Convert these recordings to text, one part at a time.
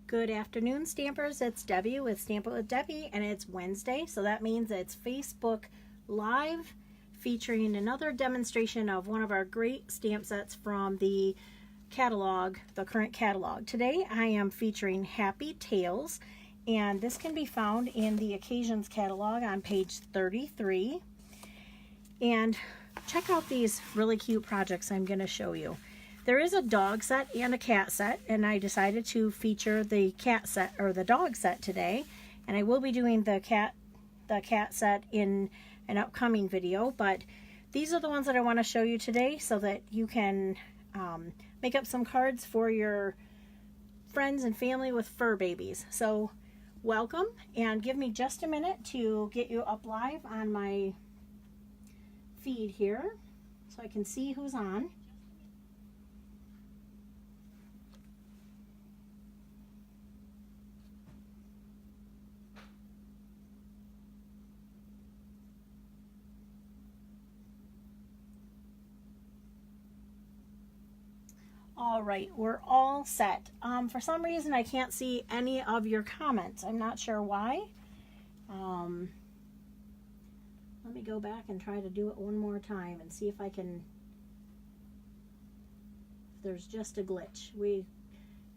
Good afternoon, Stampers. It's Debbie with Stamp It with Debbie, and it's Wednesday, so that means it's Facebook Live featuring another demonstration of one of our great stamp sets from the catalog, the current catalog. Today I am featuring Happy Tales, and this can be found in the Occasions catalog on page 33. And check out these really cute projects I'm going to show you. There is a dog set and a cat set, and I decided to feature the cat set or the dog set today, and I will be doing the cat set in an upcoming video, but these are the ones that I want to show you today so that you can make up some cards for your friends and family with fur babies. So welcome, and give me just a minute to get you up live on my feed here so I can see who's on. All right, we're all set. For some reason, I can't see any of your comments. I'm not sure why. Let me go back and try to do it one more time and see if I can, if there's just a glitch. We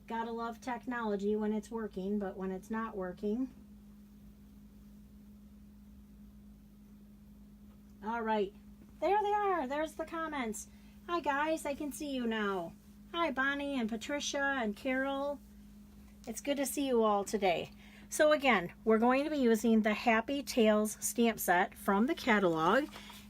gotta love technology when it's working, but when it's not working. All right, there they are. There's the comments. Hi guys, I can see you now. Hi Bonnie and Patricia and Carol. It's good to see you all today. So again, we're going to be using the Happy Tales stamp set from the catalog.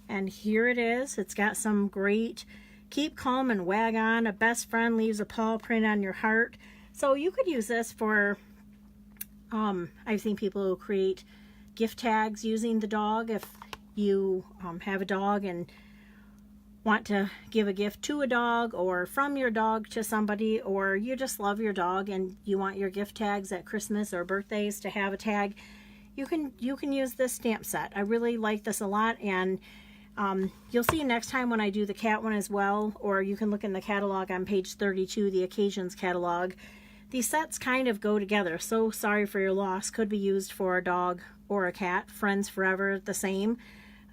And here it is. It's got some great keep calm and wag on. A best friend leaves a paw print on your heart. So you could use this for, I've seen people who create gift tags using the dog. If you have a dog and want to give a gift to a dog or from your dog to somebody, or you just love your dog and you want your gift tags at Christmas or birthdays to have a tag, you can use this stamp set. I really like this a lot, and you'll see next time when I do the cat one as well, or you can look in the catalog on page 32, the Occasions catalog. These sets kind of go together. So Sorry for Your Loss could be used for a dog or a cat. Friends Forever, the same.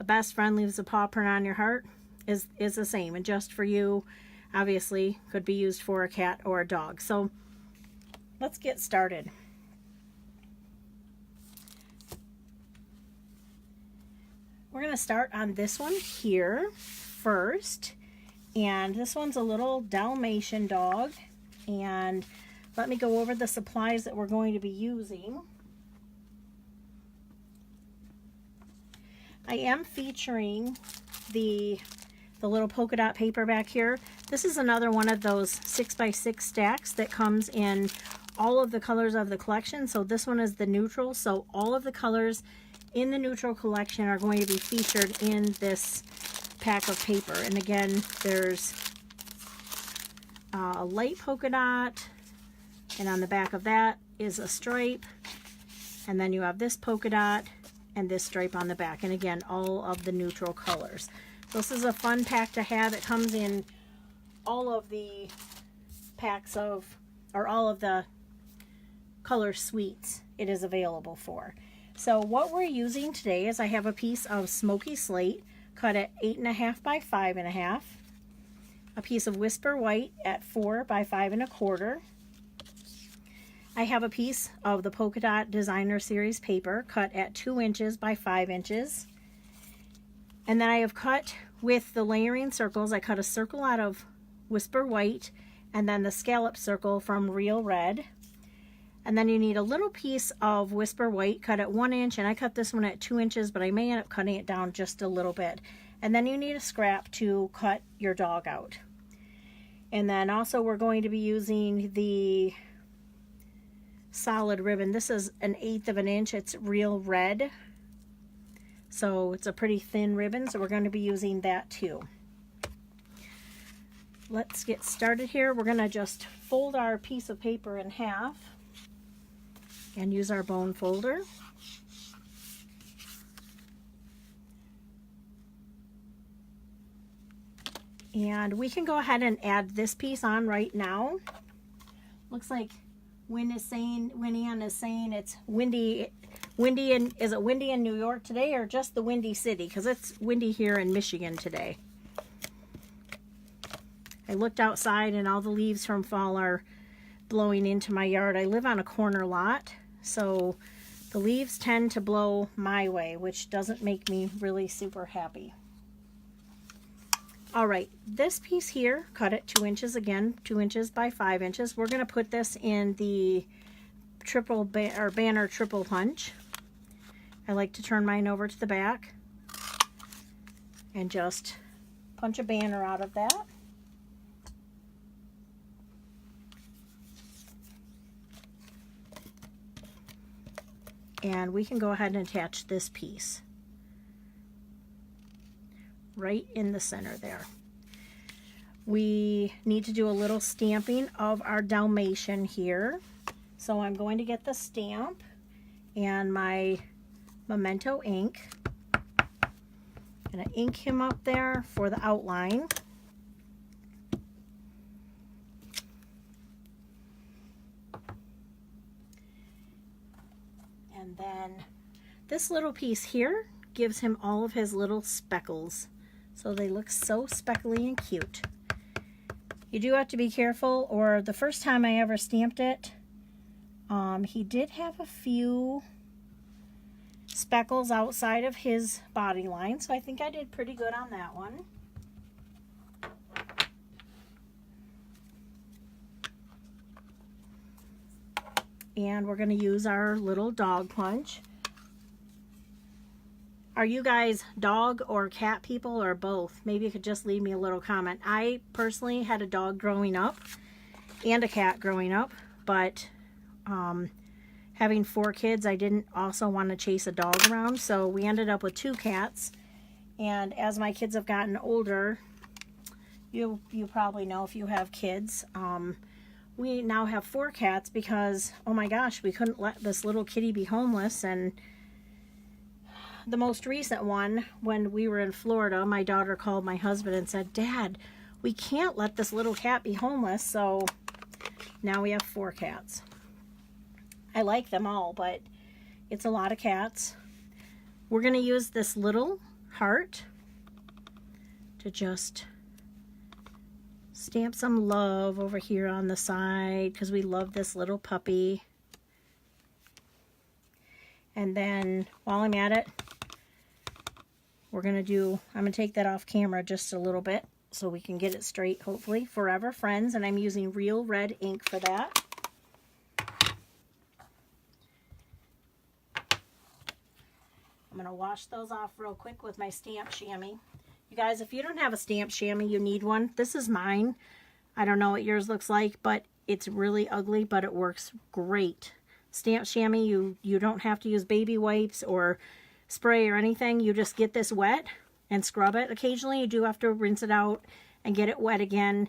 A Best Friend Leaves a Paw Print on Your Heart is the same, and Just for You obviously could be used for a cat or a dog. So let's get started. We're going to start on this one here first, and this one's a little Dalmatian dog, and let me go over the supplies that we're going to be using. I am featuring the little polka dot paper back here. This is another one of those 6x6 stacks that comes in all of the colors of the collection. So this one is the neutral. So all of the colors in the neutral collection are going to be featured in this pack of paper. And again, there's a light polka dot, and on the back of that is a stripe. And then you have this polka dot and this stripe on the back. And again, all of the neutral colors. This is a fun pack to have. It comes in all of the packs of, or all of the color suites it is available for. So what we're using today is I have a piece of Smoky Slate cut at 8.5 by 5.5, a piece of Whisper White at 4 by 5 1/4. I have a piece of the Polka Dot Designer Series paper cut at 2 inches by 5 inches. And then I have cut with the layering circles. I cut a circle out of Whisper White and then the scallop circle from Real Red. And then you need a little piece of Whisper White cut at 1 inch, and I cut this one at 2 inches, but I may end up cutting it down just a little bit. And then you need a scrap to cut your dog out. And then also we're going to be using the solid ribbon. This is 1/8 of an inch. It's Real Red. So it's a pretty thin ribbon, so we're going to be using that too. Let's get started here. We're going to just fold our piece of paper in half and use our bone folder. And we can go ahead and add this piece on right now. Looks like Winnie-Ann is saying it's windy. Is it windy in New York today or just the Windy City? Because it's windy here in Michigan today. I looked outside and all the leaves from fall are blowing into my yard. I live on a corner lot, so the leaves tend to blow my way, which doesn't make me really super happy. All right, this piece here, cut it 2 inches again, 2 inches by 5 inches. We're going to put this in the banner triple punch. I like to turn mine over to the back and just punch a banner out of that. And we can go ahead and attach this piece right in the center there. We need to do a little stamping of our Dalmatian here. So I'm going to get the stamp and my Memento ink. I'm going to ink him up there for the outline. And then this little piece here gives him all of his little speckles. So they look so speckly and cute. You do have to be careful, or the first time I ever stamped it, he did have a few speckles outside of his body line, so I think I did pretty good on that one. And we're going to use our little dog punch. Are you guys dog or cat people or both? Maybe you could just leave me a little comment. I personally had a dog growing up and a cat growing up, but having 4 kids, I didn't also want to chase a dog around, so we ended up with 2 cats. And as my kids have gotten older, you probably know if you have kids, we now have 4 cats because, oh my gosh, we couldn't let this little kitty be homeless. And the most recent one, when we were in Florida, my daughter called my husband and said, "Dad, we can't let this little cat be homeless." So now we have 4 cats. I like them all, but it's a lot of cats. We're going to use this little heart to just stamp some love over here on the side because we love this little puppy. And then while I'm at it, I'm going to take that off camera just a little bit so we can get it straight, hopefully. Forever Friends, and I'm using real red ink for that. I'm going to wash those off real quick with my stamp chamois. You guys, if you don't have a stamp chamois, you need one. This is mine. I don't know what yours looks like, but it's really ugly, but it works great. Stamp chamois, you don't have to use baby wipes or spray or anything. You just get this wet and scrub it. Occasionally you do have to rinse it out and get it wet again.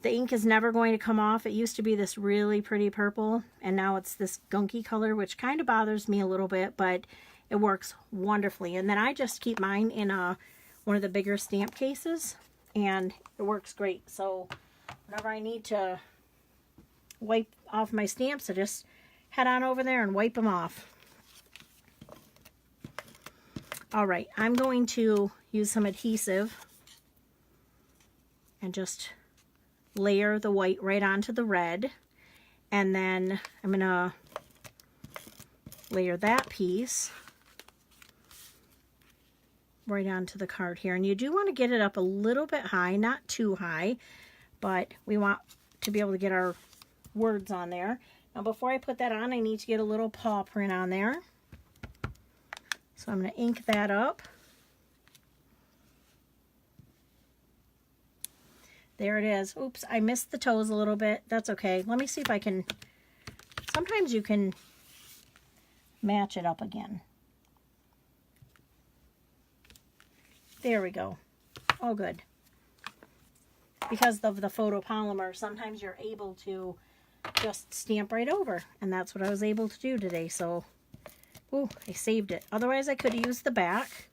The ink is never going to come off. It used to be this really pretty purple, and now it's this gunky color, which kind of bothers me a little bit, but it works wonderfully. And then I just keep mine in one of the bigger stamp cases, and it works great. So whenever I need to wipe off my stamps, I just head on over there and wipe them off. All right, I'm going to use some adhesive and just layer the white right onto the red. And then I'm going to layer that piece right onto the card here. And you do want to get it up a little bit high, not too high, but we want to be able to get our words on there. Now before I put that on, I need to get a little paw print on there. So I'm going to ink that up. There it is. Oops, I missed the toes a little bit. That's okay. Let me see if I can, sometimes you can match it up again. There we go. Oh, good. Because of the photopolymer, sometimes you're able to just stamp right over. And that's what I was able to do today. So, ooh, I saved it. Otherwise, I could have used the back.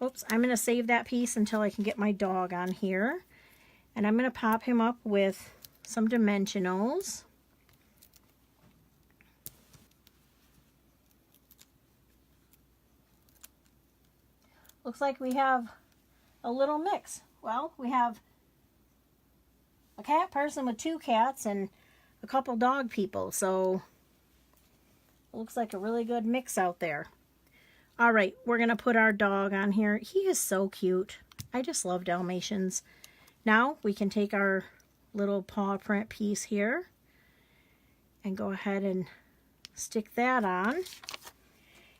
Oops, I'm going to save that piece until I can get my dog on here. And I'm going to pop him up with some dimensionals. looks like we have a little mix. Well, we have a cat person with 2 cats and a couple dog people, so it looks like a really good mix out there. All right, we're gonna put our dog on here. He is so cute. I just love Dalmatians. Now we can take our little paw print piece here and go ahead and stick that on.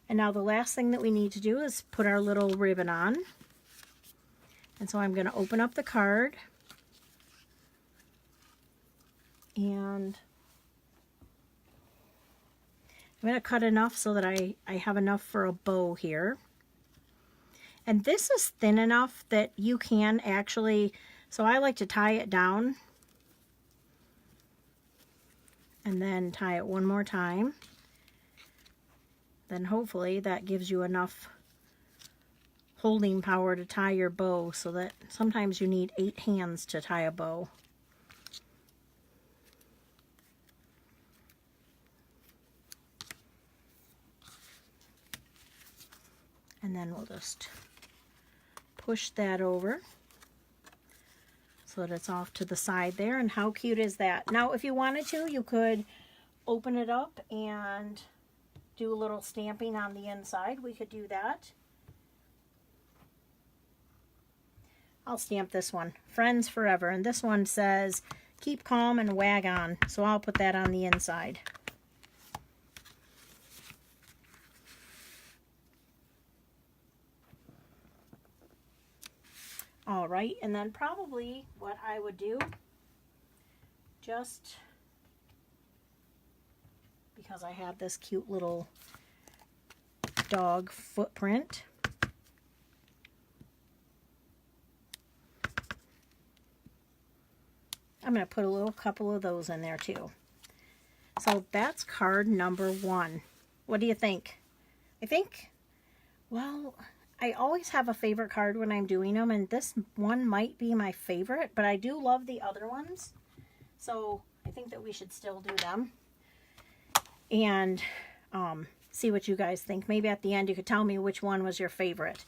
And now the last thing that we need to do is put our little ribbon on. And so I'm going to open up the card. And I'm going to cut enough so that I have enough for a bow here. And this is thin enough that you can actually, so I like to tie it down and then tie it one more time. Then hopefully that gives you enough holding power to tie your bow, so that sometimes you need 8 hands to tie a bow. And then we'll just push that over so that it's off to the side there. And how cute is that? Now, if you wanted to, you could open it up and do a little stamping on the inside. We could do that. I'll stamp this one, Friends Forever, and this one says keep calm and wag on, so I'll put that on the inside. All right, and then probably what I would do, just because I have this cute little dog footprint, I'm going to put a couple of those in there too. So that's card number 1. What do you think? I think, well, I always have a favorite card when I'm doing them, and this one might be my favorite, but I do love the other ones. So I think that we should still do them and see what you guys think. Maybe at the end you could tell me which one was your favorite.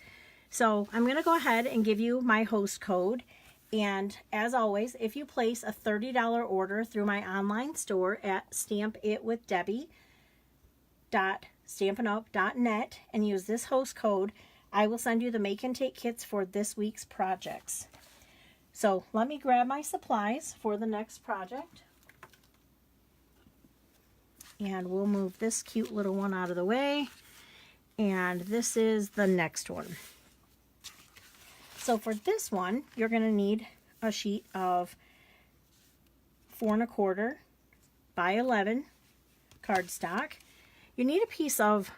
So I'm going to go ahead and give you my host code. And as always, if you place a $30 order through my online store at stampitwithdebbie.stampinup.net and use this host code, I will send you the make and take kits for this week's projects. So let me grab my supplies for the next project. And we'll move this cute little one out of the way. And this is the next one. So for this one, you're going to need a sheet of 4 1/4 by 11 cardstock. You need a piece of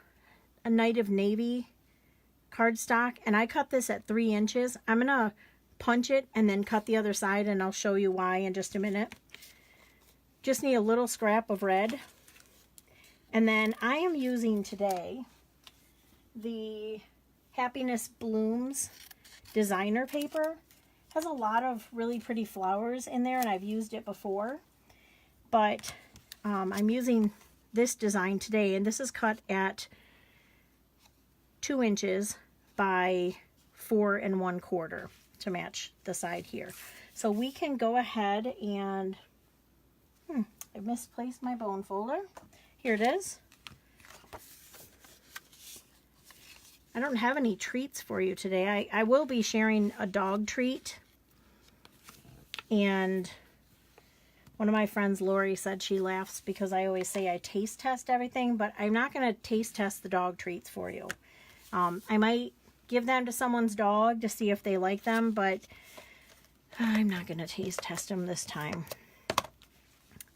a Night of Navy cardstock, and I cut this at 3 inches. I'm going to punch it and then cut the other side, and I'll show you why in just a minute. Just need a little scrap of red. And then I am using today the Happiness Blooms designer paper. Has a lot of really pretty flowers in there, and I've used it before, but I'm using this design today, and this is cut at 2 inches by 4 1/4 to match the side here. So we can go ahead and I misplaced my bone folder. Here it is. I don't have any treats for you today. I will be sharing a dog treat. And one of my friends, Lori, said she laughs because I always say I taste test everything, but I'm not going to taste test the dog treats for you. I might give them to someone's dog to see if they like them, but I'm not going to taste test them this time.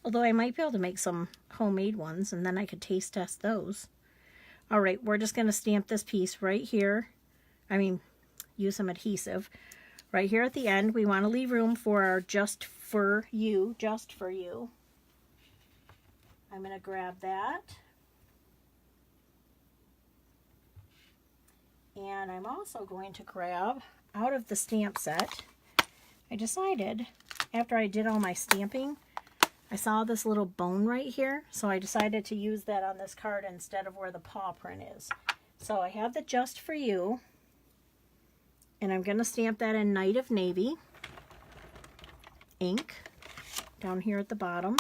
Although I might be able to make some homemade ones, and then I could taste test those. All right, we're just going to stamp this piece right here. Use some adhesive. Right here at the end, we want to leave room for our just for you. I'm going to grab that. And I'm also going to grab, out of the stamp set, I decided, after I did all my stamping, I saw this little bone right here, so I decided to use that on this card instead of where the paw print is. So I have the Just For You, And I'm going to stamp that in Night of Navy ink down here at the bottom.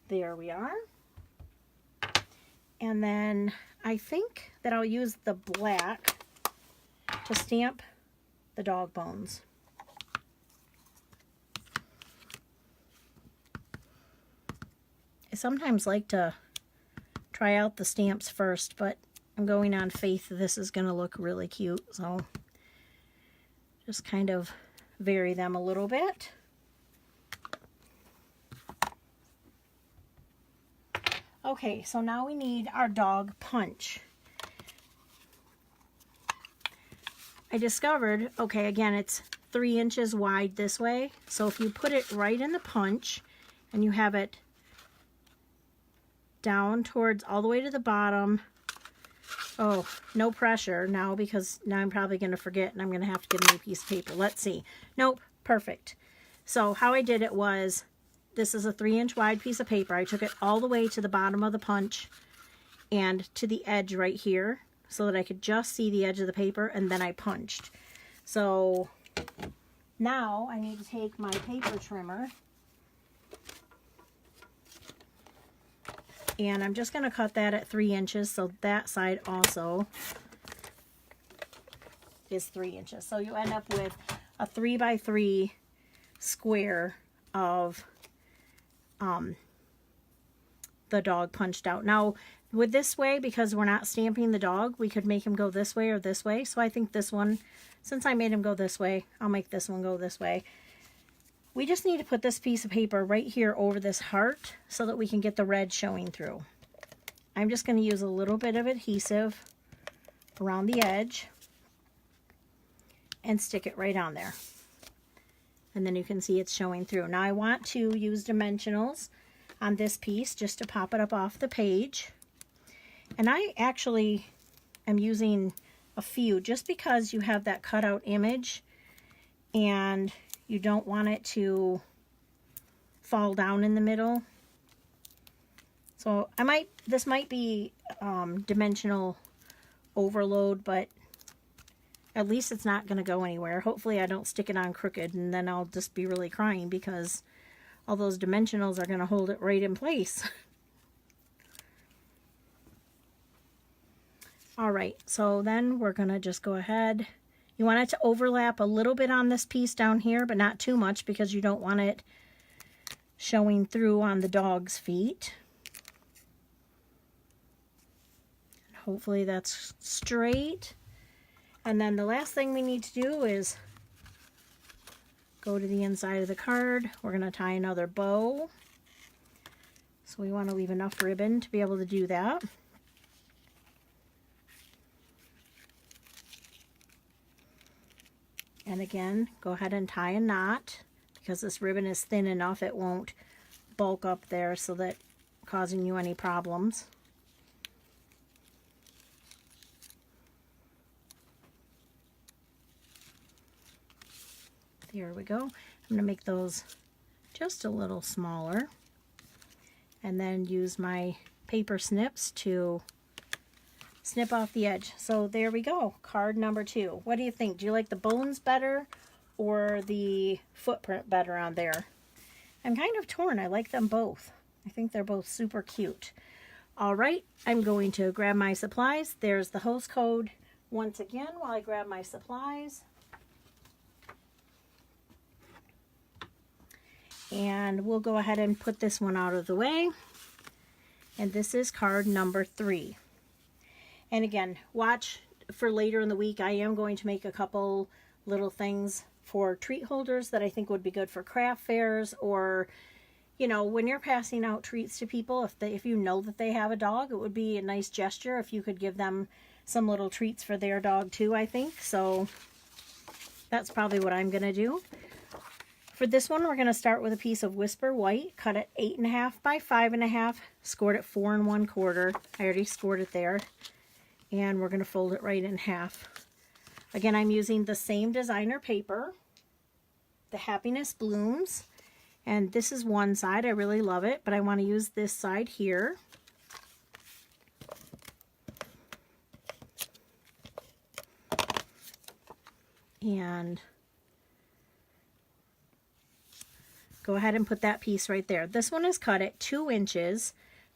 There we are. And then I think that I'll use the black to stamp the dog bones. I sometimes like to try out the stamps first, but I'm going on faith that this is going to look really cute, so just kind of vary them a little bit. Okay, so now we need our dog punch. I discovered, okay, again, it's 3 inches wide this way, so if you put it right in the punch and you have it down towards all the way to the bottom. Oh, no pressure now, because now I'm probably going to forget and I'm going to have to get a new piece of paper. Let's see. Nope, perfect. So how I did it was, this is a 3-inch wide piece of paper. I took it all the way to the bottom of the punch and to the edge right here so that I could just see the edge of the paper, and then I punched. So now I need to take my paper trimmer and I'm just going to cut that at 3 inches, so that side also is 3 inches. So you end up with a 3x3 square of the dog punched out. Now, with this way, because we're not stamping the dog, we could make him go this way or this way. So I think this one, since I made him go this way, I'll make this one go this way. We just need to put this piece of paper right here over this heart so that we can get the red showing through. I'm just going to use a little bit of adhesive around the edge and stick it right on there. And then you can see it's showing through. Now I want to use dimensionals on this piece just to pop it up off the page. And I actually am using a few just because you have that cutout image and you don't want it to fall down in the middle. So this might be dimensional overload, but at least it's not going to go anywhere. Hopefully I don't stick it on crooked and then I'll just be really crying because all those dimensionals are going to hold it right in place. All right, so then we're going to just go ahead. You want it to overlap a little bit on this piece down here, but not too much because you don't want it showing through on the dog's feet. Hopefully that's straight. And then the last thing we need to do is go to the inside of the card. We're going to tie another bow. So we want to leave enough ribbon to be able to do that. And again, go ahead and tie a knot because this ribbon is thin enough it won't bulk up there so that causing you any problems. There we go. I'm going to make those just a little smaller and then use my paper snips to snip off the edge. So there we go, card number 2. What do you think? Do you like the bones better or the footprint better on there? I'm kind of torn. I like them both. I think they're both super cute. All right, I'm going to grab my supplies. There's the host code once again while I grab my supplies. And we'll go ahead and put this one out of the way. And this is card number 3. And again, watch for later in the week. I am going to make a couple little things for treat holders that I think would be good for craft fairs, or, you know, when you're passing out treats to people, if you know that they have a dog, it would be a nice gesture if you could give them some little treats for their dog too, I think. So that's probably what I'm going to do. For this one, we're going to start with a piece of Whisper White, cut it 8.5 by 5.5, scored it 4 1/4. I already scored it there. And we're going to fold it right in half. Again, I'm using the same designer paper, the Happiness Blooms, And this is one side. I really love it, but I want to use this side here. And go ahead and put that piece right there. This one is cut at 2 inches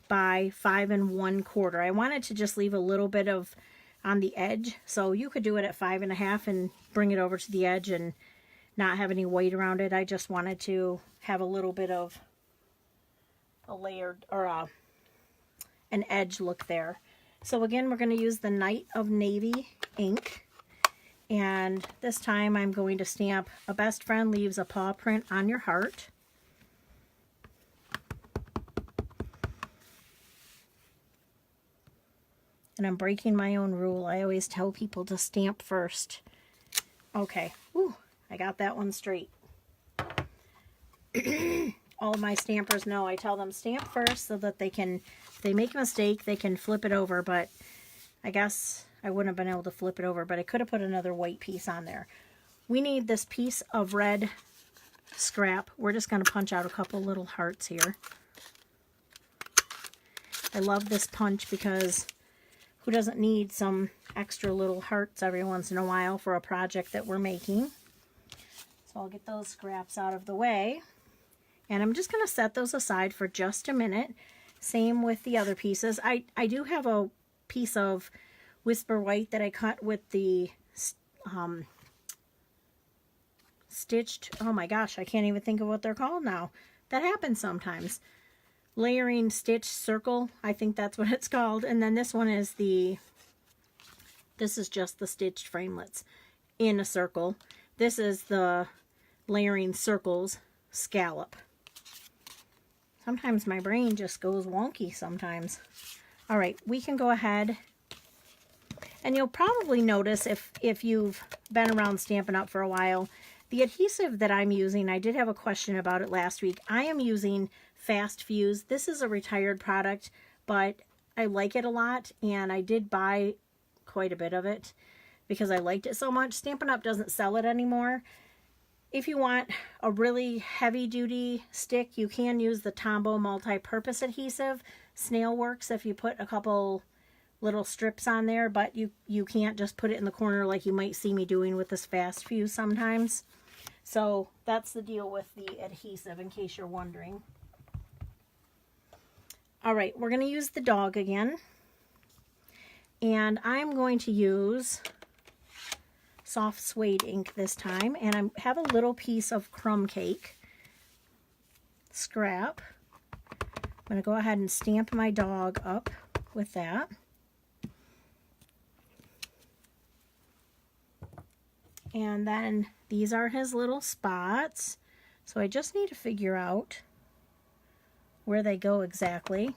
by 5 1/4. I wanted to just leave a little bit of on the edge, so you could do it at 5 1/2 and bring it over to the edge and not have any weight around it. I just wanted to have a little bit of a layered or an edge look there. So again, we're going to use the Night of Navy ink, and this time I'm going to stamp "A best friend leaves a paw print on your heart." And I'm breaking my own rule. I always tell people to stamp first. Okay, whew, I got that one straight. All of my stampers know I tell them stamp first so that they can, if they make a mistake, they can flip it over. But I guess I wouldn't have been able to flip it over, but I could have put another white piece on there. We need this piece of red scrap. We're just going to punch out a couple little hearts here. I love this punch because who doesn't need some extra little hearts every once in a while for a project that we're making? So I'll get those scraps out of the way. And I'm just going to set those aside for just a minute. Same with the other pieces. I do have a piece of Whisper White that I cut with the stitched, oh my gosh, I can't even think of what they're called now. That happens sometimes. Layering stitch circle, I think that's what it's called. And then this one is this is just the stitched framelits in a circle. This is the layering circles scallop. Sometimes my brain just goes wonky sometimes. All right, we can go ahead, and you'll probably notice if you've been around Stampin' Up! For a while, the adhesive that I'm using, I did have a question about it last week. I am using Fast Fuse. This is a retired product, but I like it a lot, and I did buy quite a bit of it because I liked it so much. Stampin' Up! Doesn't sell it anymore. If you want a really heavy-duty stick, you can use the Tombow multi-purpose adhesive. Snail works if you put a couple little strips on there, but you can't just put it in the corner like you might see me doing with this Fast Fuse sometimes. So that's the deal with the adhesive, in case you're wondering. All right, we're going to use the dog again. And I'm going to use soft suede ink this time, and I have a little piece of crumb cake scrap. I'm going to go ahead and stamp my dog up with that. And then these are his little spots, so I just need to figure out where they go exactly.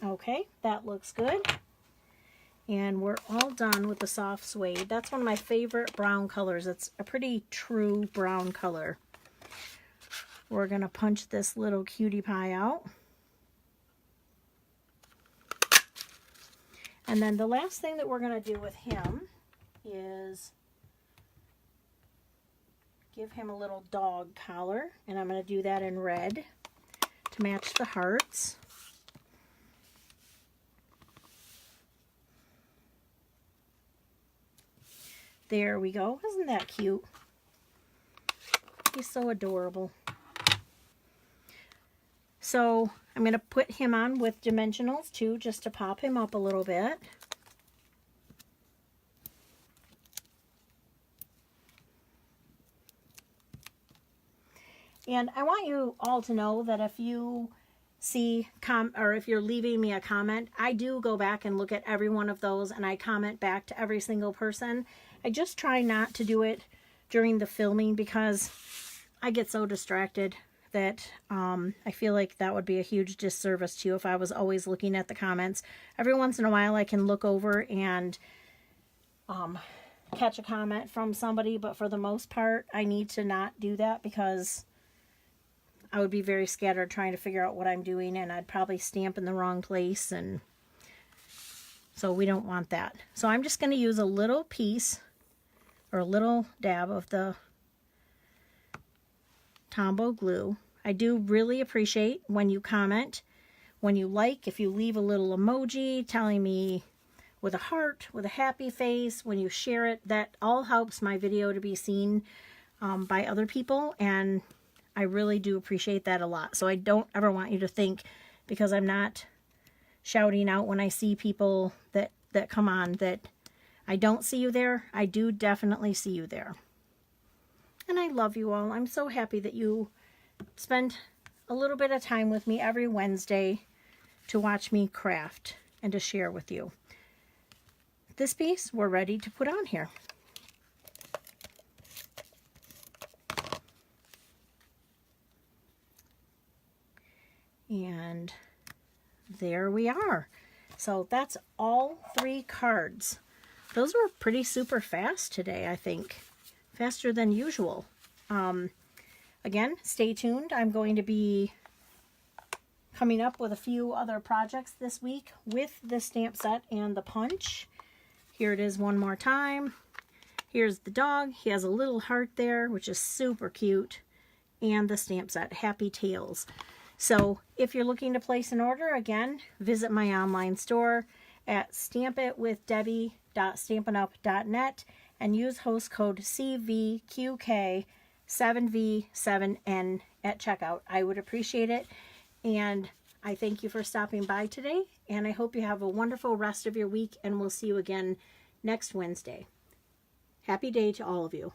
Okay, that looks good. And we're all done with the soft suede. That's one of my favorite brown colors. It's a pretty true brown color. We're going to punch this little cutie pie out. And then the last thing that we're going to do with him is give him a little dog collar. And I'm going to do that in red to match the hearts. There we go. Isn't that cute? He's so adorable. So I'm going to put him on with dimensionals too, just to pop him up a little bit. And I want you all to know that if you see or if you're leaving me a comment, I do go back and look at every one of those, and I comment back to every single person. I just try not to do it during the filming because I get so distracted that I feel like that would be a huge disservice to you if I was always looking at the comments. Every once in a while I can look over and catch a comment from somebody, but for the most part I need to not do that because I would be very scattered trying to figure out what I'm doing, and I'd probably stamp in the wrong place, and So we don't want that. So I'm just going to use a little piece or a little dab of the Tombow glue. I do really appreciate when you comment, when you like, if you leave a little emoji telling me with a heart, with a happy face, when you share it, that all helps my video to be seen by other people, and I really do appreciate that a lot. So I don't ever want you to think, because I'm not shouting out when I see people that come on, that I don't see you there. I do definitely see you there. And I love you all. I'm so happy that you spend a little bit of time with me every Wednesday to watch me craft and to share with you. This piece we're ready to put on here. And there we are. So that's all 3 cards. Those were pretty super fast today, I think. Faster than usual. Again, stay tuned. I'm going to be coming up with a few other projects this week with the stamp set and the punch. Here it is one more time. Here's the dog. He has a little heart there, which is super cute. And the stamp set, Happy Tales. So if you're looking to place an order, again, visit my online store at stampitwithdebbie.stampinup.net and use host code CVQK7V7N at checkout. I would appreciate it, and I thank you for stopping by today, and I hope you have a wonderful rest of your week, and we'll see you again next Wednesday. Happy day to all of you.